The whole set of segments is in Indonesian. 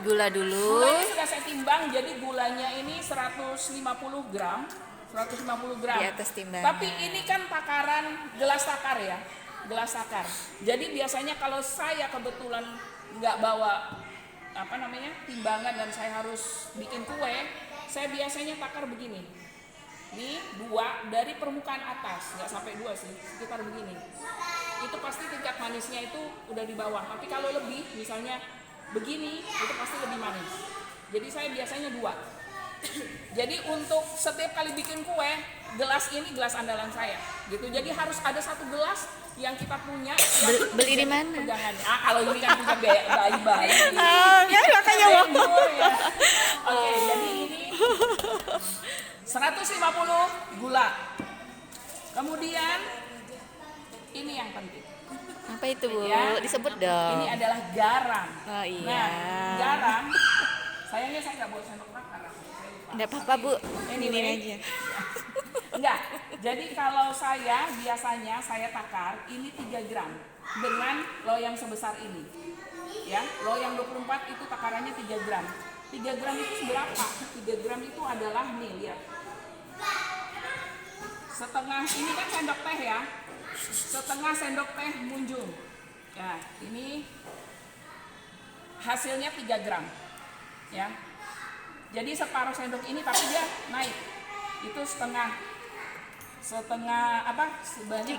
Gula dulu. Gulanya sudah saya timbang, jadi gulanya ini 150 gram. 150 gram. Di atas timbangan. Tapi ini kan takaran gelas takar ya, gelas takar. Jadi biasanya kalau saya kebetulan nggak bawa timbangan dan saya harus bikin kue, saya biasanya takar begini. Ini 2 dari permukaan atas, nggak sampai 2 sih, sekitar begini. Itu pasti tingkat manisnya itu udah di bawah. Tapi kalau lebih, misalnya begini, itu pasti lebih manis. Jadi saya biasanya 2. Jadi untuk setiap kali bikin kue, gelas ini gelas andalan saya, gitu. Jadi harus ada satu gelas yang kita punya. Beli di mana? Pegangan. Kalau ini kan punya bayi-bayi. Ya makanya ya. Oke, jadi ini 150 gula. Kemudian ini yang penting. Apa itu, Bu? Ya, Disebut dong. ini adalah garam. Oh iya. Nah, garam. Sayangnya saya nggak bawa sendok makan. Enggak apa-apa, Bu. Ini aja. Enggak. Jadi kalau saya biasanya saya takar ini 3 gram dengan loyang sebesar ini. Ya, loyang 24 itu takarannya 3 gram. 3 gram itu berapa? 3 gram itu adalah nih, lihat. Setengah, ini kan sendok teh ya. Setengah sendok teh munjung. Ya, ini hasilnya 3 gram. Ya. Jadi separuh sendok ini tapi dia naik. Itu sebanyak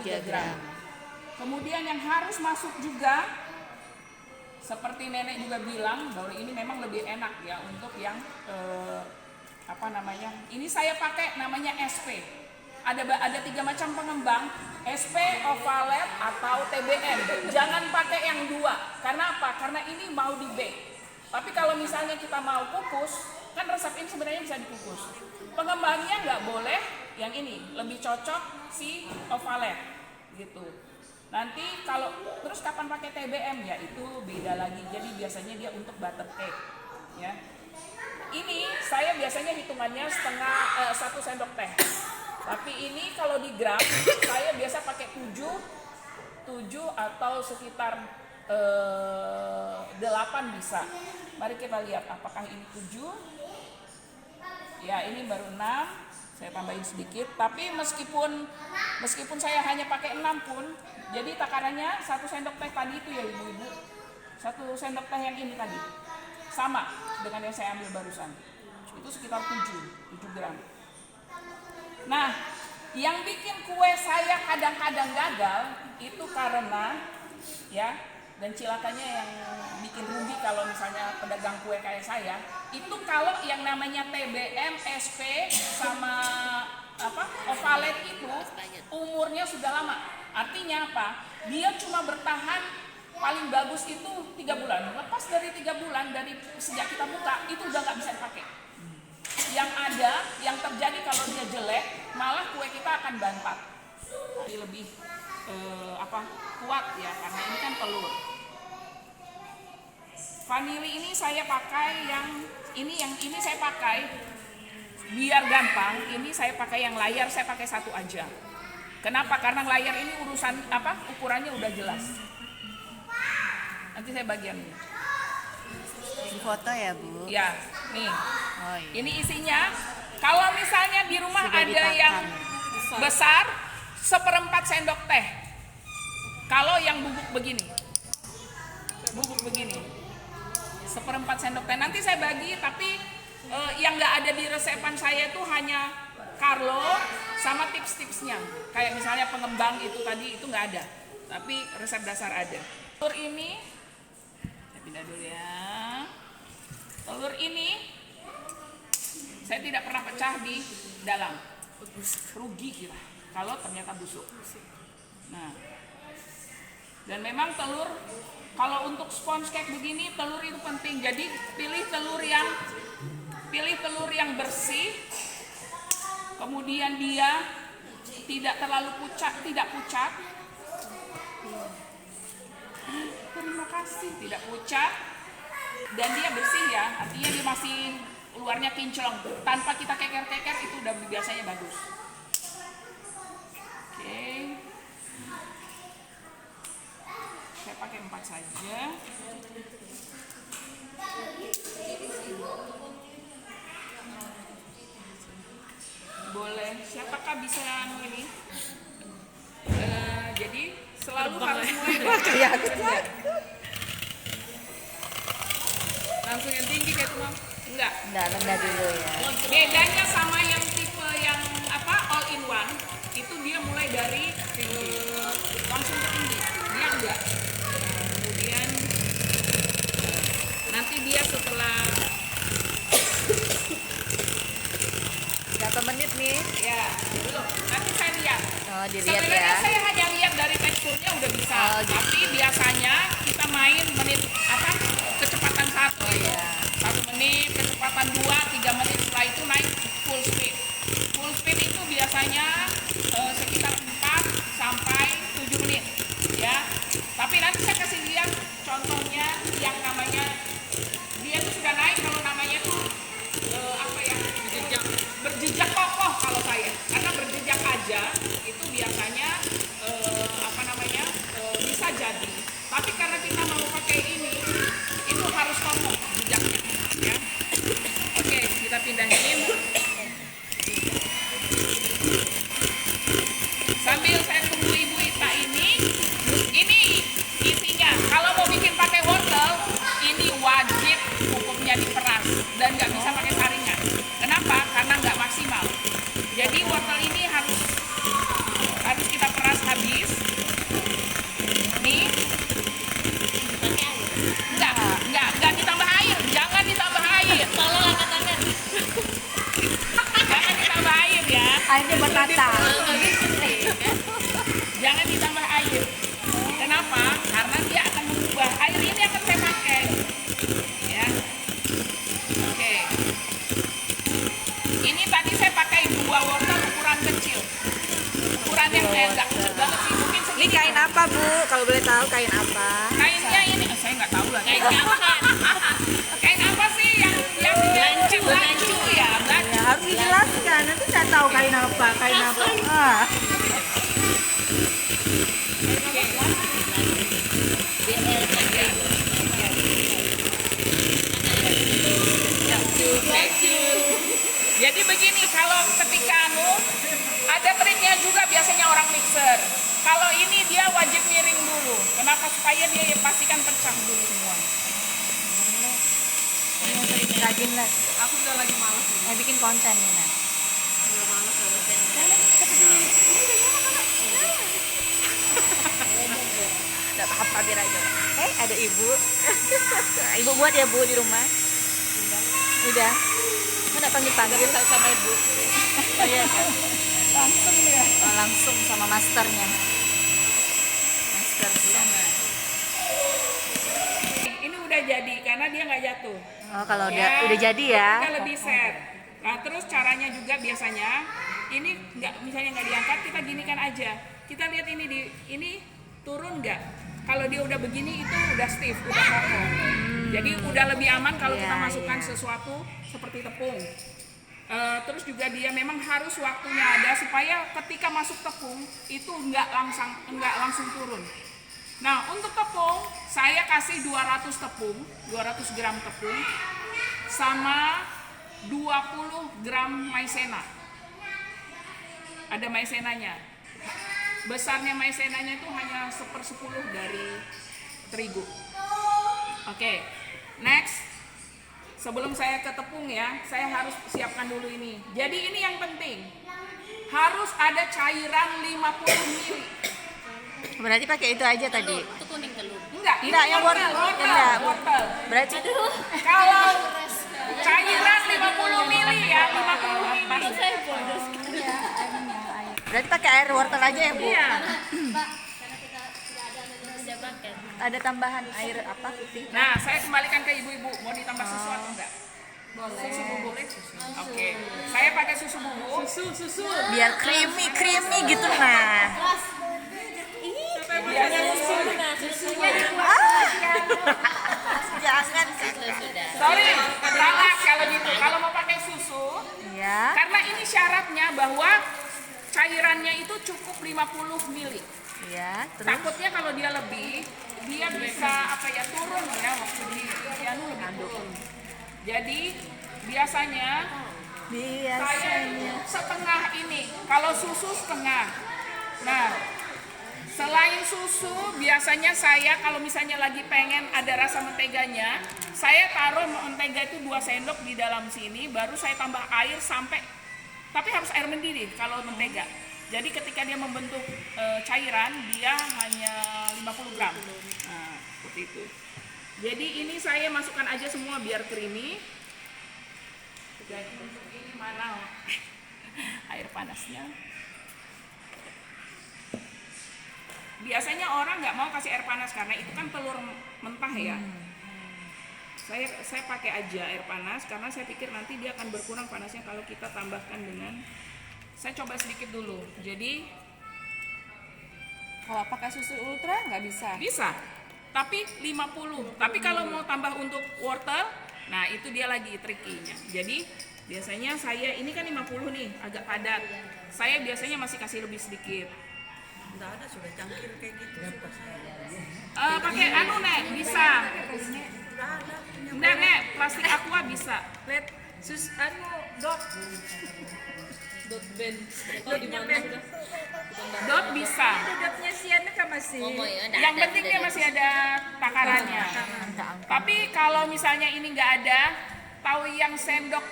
3 gram. Kemudian yang harus masuk juga, seperti nenek juga bilang bahwa ini memang lebih enak ya untuk yang ini saya pakai namanya SP. Ada 3 macam pengembang, SP, Ovalet atau TBM. Jangan pakai yang 2. Karena apa? Karena ini mau di bake. Tapi kalau misalnya kita mau kukus, kan resep ini sebenarnya bisa dikukus. Pengembangnya nggak boleh yang ini, lebih cocok si Ovalet gitu. Nanti kalau terus kapan pakai TBM ya itu beda lagi. Jadi biasanya dia untuk butter cake ya. Ini saya biasanya hitungannya 1 sendok teh. Tapi ini kalau di gram saya biasa pakai 7 atau sekitar 8 bisa. Mari kita lihat apakah ini 7. Ya, ini baru 6. Saya tambahin sedikit. Tapi meskipun saya hanya pakai 6 pun, jadi takarannya 1 sendok teh tadi itu ya ibu-ibu. 1 sendok teh yang ini tadi. Sama dengan yang saya ambil barusan. Itu sekitar 7 gram. Nah, yang bikin kue saya kadang-kadang gagal itu karena ya, dan cilakanya yang bikin rugi kalau misalnya pedagang kue kayak saya, itu kalau yang namanya TBM, SP sama Ovalet itu umurnya sudah lama. Artinya apa? Dia cuma bertahan paling bagus itu 3 bulan. Lepas dari 3 bulan dari sejak kita buka itu udah nggak bisa dipakai. Yang ada, yang terjadi kalau dia jelek, malah kue kita akan bantat. Jadi lebih kuat ya, karena ini kan telur. Vanili ini saya pakai yang ini saya pakai biar gampang. Ini saya pakai yang layar, saya pakai 1 aja. Kenapa? Karena layar ini ukurannya udah jelas. Nanti saya bagian ini. Di foto ya, Bu? Ya, nih. Oh, iya. Ini isinya. Kalau misalnya di rumah Sudah ada yang besar, 1/4 sendok teh. Kalau yang bubuk begini, 1/4 sendok teh. Nanti saya bagi, tapi yang nggak ada di resepan saya itu hanya Carlo sama tips-tipsnya. Kayak misalnya pengembang itu tadi itu nggak ada, tapi resep dasar ada. Telur ini, saya pindah dulu ya. Telur ini saya tidak pernah pecah di dalam. Rugi kita kalau ternyata busuk. Nah, dan memang telur kalau untuk sponge cake begini telur itu penting. Jadi pilih telur yang bersih. Kemudian dia tidak terlalu pucat. Terima kasih, tidak pucat. Dan dia bersih ya, artinya dia masih luarnya kinclong. Tanpa kita keker-keker itu udah biasanya bagus. Oke. Saya pakai pakai 4 saja. Boleh. Siapakah bisa ini? Jadi selalu harus mulai dari rendah. Langsung yang tinggi kayak Mam? Enggak. Enggak, rendah dulu ya. Bedanya sama yang tipe yang apa all in one, itu dia mulai dari langsung ke tinggi. Dia enggak. Kemudian nanti dia setelah Berapa menit nih? ya belum. Nanti saya lihat. Oh, dilihat Sebenarnya ya. saya hanya lihat dari teksturnya udah bisa. Oh, gitu. Tapi biasanya kita main menit apa kecepatan 1. Oh ya. 1 menit, kecepatan 2, 3 menit, setelah itu naik full speed. Full speed itu biasanya sekitar 4 sampai 7 menit ya. Tapi nanti saya kasih lihat contohnya yang namanya dia tuh sudah naik, kalau namanya tuh apa ya, berjejak kokoh kalau saya. Karena berjejak aja itu biasanya apa namanya bisa jadi. Tapi karena kita mau pakai ini, itu harus kokoh jejaknya ya. Oke, kita pindahin. Sambil saya tunggu Ibu Ita ini isinya. Kalau mau bikin pakai wortel, ini wajib pupuknya diperas dan nggak bisa pakai saringan. Kenapa? Karena nggak maksimal. Jadi wortel ini harus kita peras habis. Nih. Enggak ditambah air. Jangan ditambah air. Tolong angkat tangan. Jangan ditambah air ya. Airnya buat tata. Jangan ditambah air. Kenapa? Karena dia akan mengubah. Air ini akan saya pakai. Ya. Oke. Ini tadi saya pakai 2 wortel ukuran kecil. Ukuran yang enggak kecil banget sih. Mungkin Ini kain apa, Bu? Kalau boleh tahu kain apa? kainnya ini saya nggak tahu lah. Kain apa? Kain apa sih yang blancu ya? Blancu. Ya, harus dijelaskan. Nanti saya tahu kain apa, kain apa. Ah. Jadi begini, kalau ketika ada triknya juga biasanya orang mixer. Kalau ini dia wajib miring dulu. Kenapa? Supaya dia pastikan pecah dulu semua. Rajin lah. Aku udah lagi malas nih. Bikin konten nih, Nak. Udah malas konten. Enggak apa-apa, biar aja. Ada Ibu. Ibu buat ya, Bu, di rumah? Udah. Enggak panggil-panggil sama Ibu. Oh iya kan? Langsung ya. Oh, langsung sama masternya. Master sama. Ini udah jadi karena dia nggak jatuh. Oh, kalau Ya, udah jadi ya. Kita lebih set. Nah, terus caranya juga biasanya ini misalnya nggak diangkat, kita ginikan aja. Kita lihat ini turun nggak? Kalau dia udah begini itu udah stiff, udah kokoh. Jadi udah lebih aman kalau kita Iya, masukkan iya. sesuatu seperti tepung. Terus juga dia memang harus waktunya ada supaya ketika masuk tepung itu nggak langsung turun. Nah, untuk tepung saya kasih 200 gram tepung sama 20 gram maizena. Ada maizenanya. Besarnya maizenanya itu hanya 1/10 dari terigu. Oke, next. Sebelum saya ke tepung ya, saya harus siapkan dulu ini. Jadi ini yang penting. Harus ada cairan 50 ml. Berarti pakai itu aja tadi. Itu kuning telur. Enggak, ini Enggak, yang wortel. Enggak. Wortel. Berarti Kalau cairan 50 ml ya, 50 ml. Saya bodoh sekali. berarti pakai air wortel aja ya, Bu? Iya. Karena kita sudah pakai. Ada tambahan air apa putih? Nah, saya kembalikan ke ibu-ibu. Mau ditambah susu atau enggak? Susu bubuk. Oke. Saya pakai susu bubuk. Susu. Biar creamy gitu nah. Biasanya susu. Nah, susunya Jangan. Sorry, salah kalau gitu. Kalau mau pakai susu, Ya. karena ini syaratnya bahwa cairannya itu cukup 50 ml. Ya, terus Takutnya kalau dia lebih, dia bisa apa ya, turun ya waktu di piano lebih turun. Jadi biasanya saya setengah ini, kalau susu setengah. Nah, selain susu, biasanya saya kalau misalnya lagi pengen ada rasa menteganya, saya taruh mentega itu 2 sendok di dalam sini, baru saya tambah air sampai, tapi harus air mendidih kalau mentega. Jadi ketika dia membentuk cairan, dia hanya 50 gram. Nah, seperti itu. Jadi ini saya masukkan aja semua biar creamy. Dan untuk ini mana air panasnya? Biasanya orang nggak mau kasih air panas karena itu kan telur mentah ya. Saya pakai aja air panas karena saya pikir nanti dia akan berkurang panasnya kalau kita tambahkan dengan, saya coba sedikit dulu. Jadi Kalau pakai susu ultra nggak bisa. bisa, tapi 50. Tapi kalau mau tambah untuk wortel, nah itu dia lagi trikinya. Jadi biasanya saya ini kan 50 nih, agak padat. Saya biasanya masih kasih lebih sedikit. Nggak ada, sudah cangkir kayak gitu. Pakai anu nek bisa. Nggak ada. Nggak nek, plastik aqua bisa. Lihat dot band. Tahu di mana sudah? Dot bisa. Dotnya Siana kan masih. Oh ya, Yang penting dia masih ada takarannya. Tapi kalau misalnya ini nggak ada, tahu yang sendok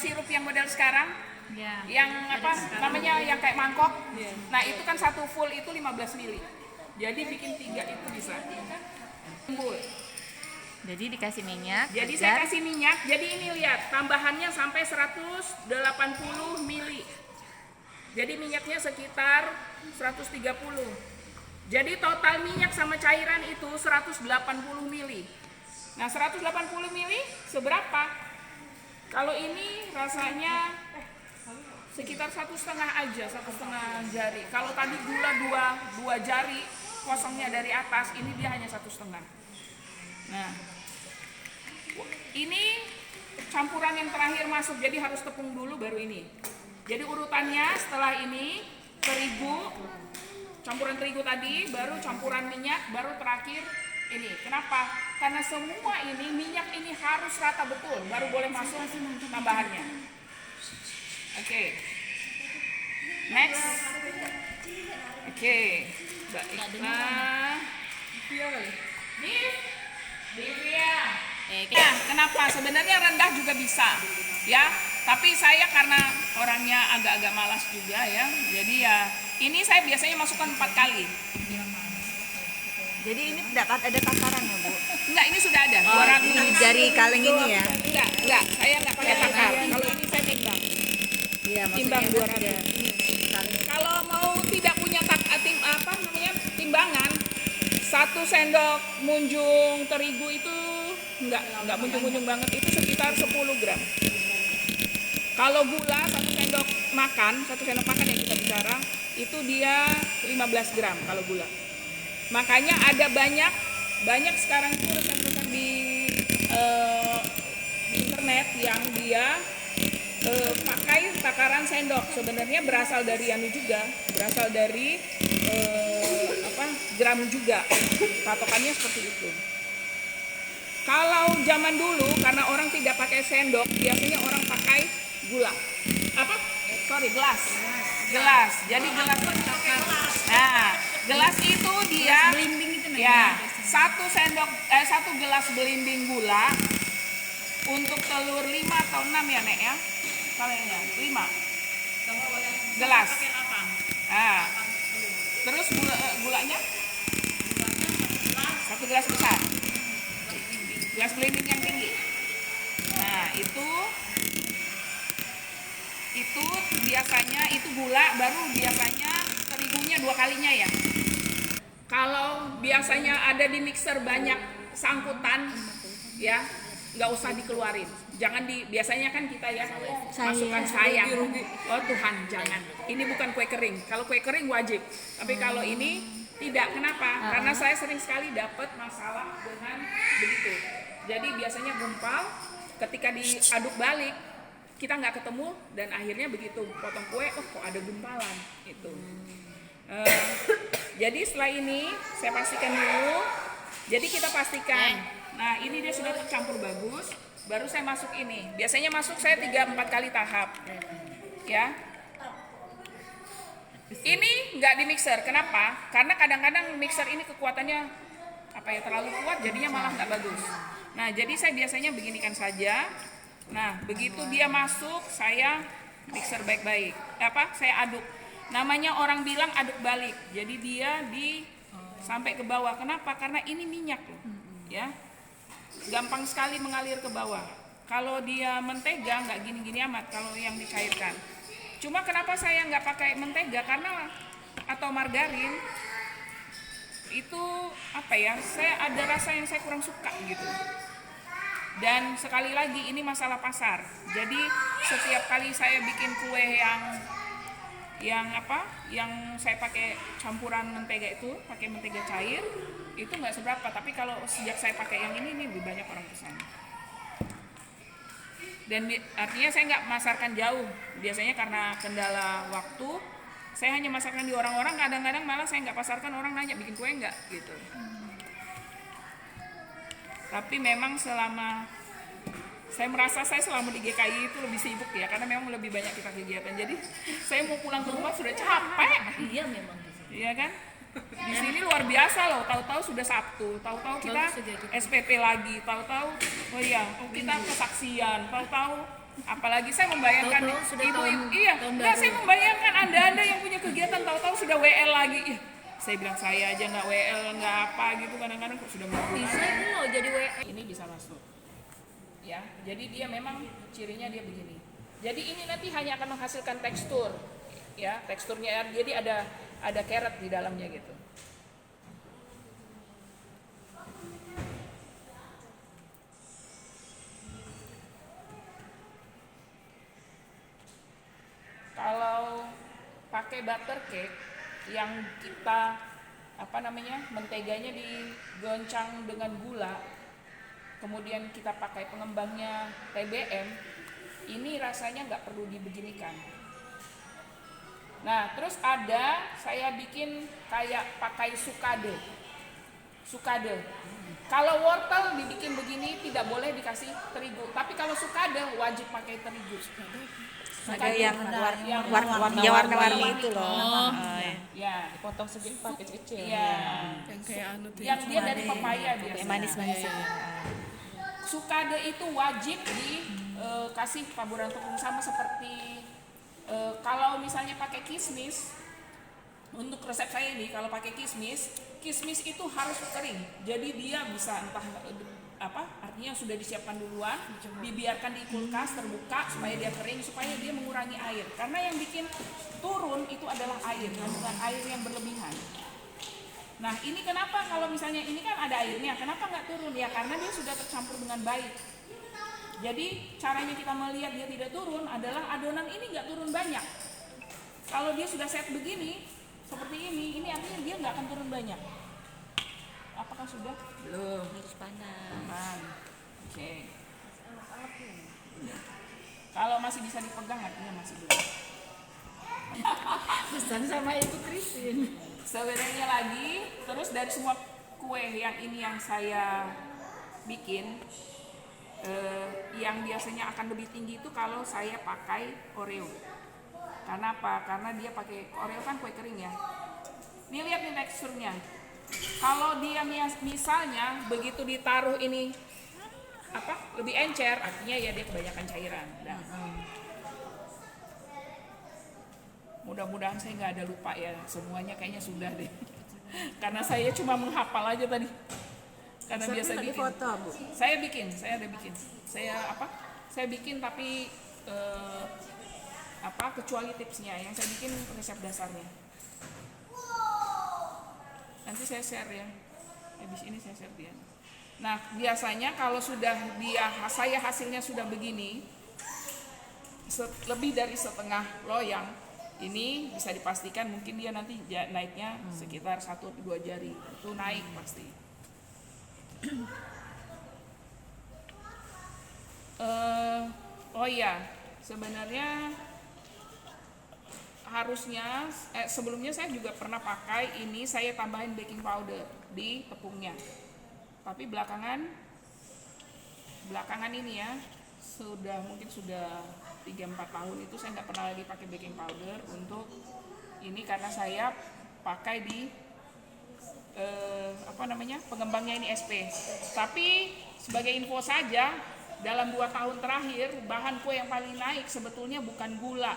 sirup yang model sekarang? ya. Yang apa namanya, yang kayak mangkok? Nah itu kan satu full itu 15 mili. Jadi bikin 3 itu bisa. Embul. Jadi dikasih minyak. Jadi saya kasih minyak. Jadi ini lihat tambahannya sampai 180 mili. Jadi minyaknya sekitar 130. Jadi total minyak sama cairan itu 180 mili. Nah 180 mili seberapa? Kalau ini rasanya sekitar 1,5 aja, 1,5 jari. Kalau tadi gula 2 jari kosongnya dari atas, ini dia hanya 1,5. Nah, ini campuran yang terakhir masuk, jadi harus tepung dulu baru ini. Jadi urutannya setelah ini terigu, campuran terigu tadi, baru campuran minyak, baru terakhir ini. Kenapa? Karena semua ini minyak ini harus rata betul, baru boleh masuk tambahannya. Oke. Next. Oke. Baiklah. Divya. Ya, kenapa? Sebenarnya rendah juga bisa, ya. Tapi saya karena orangnya agak-agak malas juga ya. Jadi ya, ini saya biasanya masukkan 4 kali. Jadi ini tidak ada takaran ya, Bu? Enggak, ini sudah ada. Oh, ini jari kaleng ini ya? Enggak, saya enggak pakai takar. Kalau ini saya timbang. Iya, Timbang maksudnya 200. Kalau mau tidak punya timbangan, 1 sendok munjung terigu itu enggak munjung-munjung banget, itu sekitar 10 gram. Kalau gula 1 sendok makan yang kita bicara, itu dia 15 gram kalau gula. Makanya ada banyak sekarang itu resep-resep di internet yang dia pakai takaran sendok. Sebenarnya berasal dari juga, berasal dari gram juga. Patokannya seperti itu. Kalau zaman dulu karena orang tidak pakai sendok, biasanya orang pakai gula. Gelas. Jadi gelas bertakar. Nah, gelas itu dia ya 1 gelas belimbing gula untuk telur 5 atau 6 ya Nek ya. Kaliannya 5 gelas. Nah, terus gulanya 1 gelas besar. Gelas belimbing yang tinggi. Nah, itu biasanya itu gula, baru biasanya terigunya 2 kalinya ya. Kalau biasanya ada di mixer banyak sangkutan ya, nggak usah dikeluarin. Jangan biasanya kan kita ya masukkan sayang. Oh Tuhan, jangan. Ini bukan kue kering. Kalau kue kering wajib. Tapi kalau ini tidak. Kenapa? Karena saya sering sekali dapat masalah dengan begitu. Jadi biasanya gumpal, ketika diaduk balik kita nggak ketemu, dan akhirnya begitu potong kue, oh kok ada gumpalan itu. Eh, jadi setelah ini saya pastikan dulu. Jadi kita pastikan. Nah ini dia sudah tercampur bagus. Baru saya masuk ini. Biasanya masuk saya 3-4 kali tahap. Ya. Ini nggak di mixer. Kenapa? Karena kadang-kadang mixer ini kekuatannya terlalu kuat, jadinya malah nggak bagus. Nah jadi saya biasanya beginikan saja. Nah begitu dia masuk, saya mixer baik-baik. Saya aduk. Namanya orang bilang aduk balik. Jadi dia sampai ke bawah. Kenapa? Karena ini minyak loh. Ya. Gampang sekali mengalir ke bawah. Kalau dia mentega nggak gini-gini amat kalau yang dicairkan. Cuma kenapa saya nggak pakai mentega atau margarin itu saya ada rasa yang saya kurang suka gitu. Dan sekali lagi ini masalah pasar. Jadi setiap kali saya bikin kue yang saya pakai campuran mentega itu, pakai mentega cair, itu nggak seberapa. Tapi kalau sejak saya pakai yang ini lebih banyak orang pesan. Dan artinya saya nggak masarkan jauh. Biasanya karena kendala waktu, saya hanya masarkan di orang-orang. Kadang-kadang malah saya nggak pasarkan, orang nanya bikin kue nggak gitu. Tapi memang saya merasa saya selama di GKI itu lebih sibuk ya, karena memang lebih banyak kita kegiatan. Jadi saya mau pulang ke rumah sudah capek. Iya memang di sini. Iya kan? Di sini luar biasa loh, tahu-tahu sudah Sabtu, tahu-tahu kita SPP lagi, tahu-tahu kita kesaksian, tahu-tahu apalagi saya membayangkan Tahu-tahu sudah ibu-ibu, tahun baru. saya membayangkan anda yang punya kegiatan tahu-tahu sudah WL lagi. Saya bilang saya aja nggak WL nggak apa gitu, kadang-kadang kok sudah mau. Bisa ini loh jadi Ini bisa masuk, ya. Jadi dia memang cirinya dia begini. Jadi ini nanti hanya akan menghasilkan tekstur, ya teksturnya. Jadi ada carrot di dalamnya gitu. Kalau pakai butter cake yang kita menteganya digoncang dengan gula, kemudian kita pakai pengembangnya TBM, ini rasanya nggak perlu dibeginikan. Nah, terus saya bikin kayak pakai sukade. Kalau wortel dibikin begini tidak boleh dikasih terigu, tapi kalau sukade wajib pakai terigu. Ada yang warna-warni itu loh. Ya, Potong segini pakai kecil. iya. Yang kayak Yang dia dari papaya biasanya. Yang manis-manis. Sukade itu wajib dikasih taburan tepung sama seperti kalau misalnya pakai kismis. Untuk resep saya ini kalau pakai kismis itu harus kering. Jadi dia bisa artinya sudah disiapkan duluan, dibiarkan di kulkas terbuka supaya dia kering, supaya dia mengurangi air. Karena yang bikin turun itu adalah kandungan air yang berlebihan. Nah ini kenapa kalau misalnya ini kan ada airnya, kenapa nggak turun? Ya karena dia sudah tercampur dengan baik. Jadi caranya kita melihat dia tidak turun adalah adonan ini nggak turun banyak. Kalau dia sudah set begini, seperti ini artinya dia nggak akan turun banyak. Apakah sudah? belum. harus panas. Aman. Oke. Kalau masih bisa dipegang artinya masih belum. Pesan sama Ibu Christine. Sebenarnya lagi, terus dari semua kue yang saya bikin, yang biasanya akan lebih tinggi itu kalau saya pakai Oreo. Karena apa? Karena dia pakai Oreo kan kue kering ya. Nih lihat nih teksturnya. Kalau dia misalnya begitu ditaruh ini lebih encer, artinya ya dia kebanyakan cairan. Nah, mudah-mudahan saya nggak ada lupa ya, semuanya kayaknya sudah deh. Karena saya cuma menghafal aja tadi. Karena biasa bikin. Foto, Bu. Saya ada bikin. Saya bikin tapi kecuali tipsnya, yang saya bikin resep dasarnya. Nanti saya share ya. Habis ini saya share dia. Nah, biasanya kalau sudah saya hasilnya sudah begini, lebih dari setengah loyang, ini bisa dipastikan mungkin dia nanti naiknya sekitar 1-2 jari. Itu naik pasti. Sebenarnya harusnya sebelumnya saya juga pernah pakai ini, saya tambahin baking powder di tepungnya. Tapi belakangan ini ya, mungkin sudah 3-4 tahun itu saya nggak pernah lagi pakai baking powder untuk ini, karena saya pakai di pengembangnya ini SP. Tapi sebagai info saja, dalam 2 tahun terakhir bahan kue yang paling naik sebetulnya bukan gula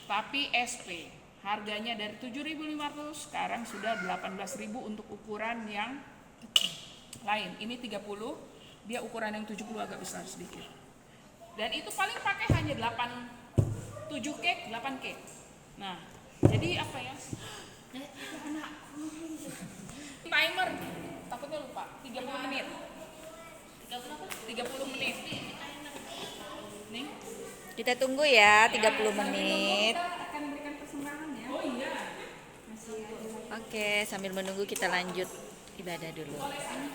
tapi SP. Harganya dari 7.500 sekarang sudah 18.000 untuk ukuran yang lain. Ini 30, dia ukuran yang 70 agak besar sedikit. Dan itu paling pakai hanya 7 cake, 8 cake. Nah, jadi apa ya? Timer, takutnya lupa, 30 menit. 30 menit. Nih. Kita tunggu ya 30 menit. Akan memberikan persembahan ya. Oh iya. Oke, sambil menunggu kita lanjut ibadah dulu. Olesan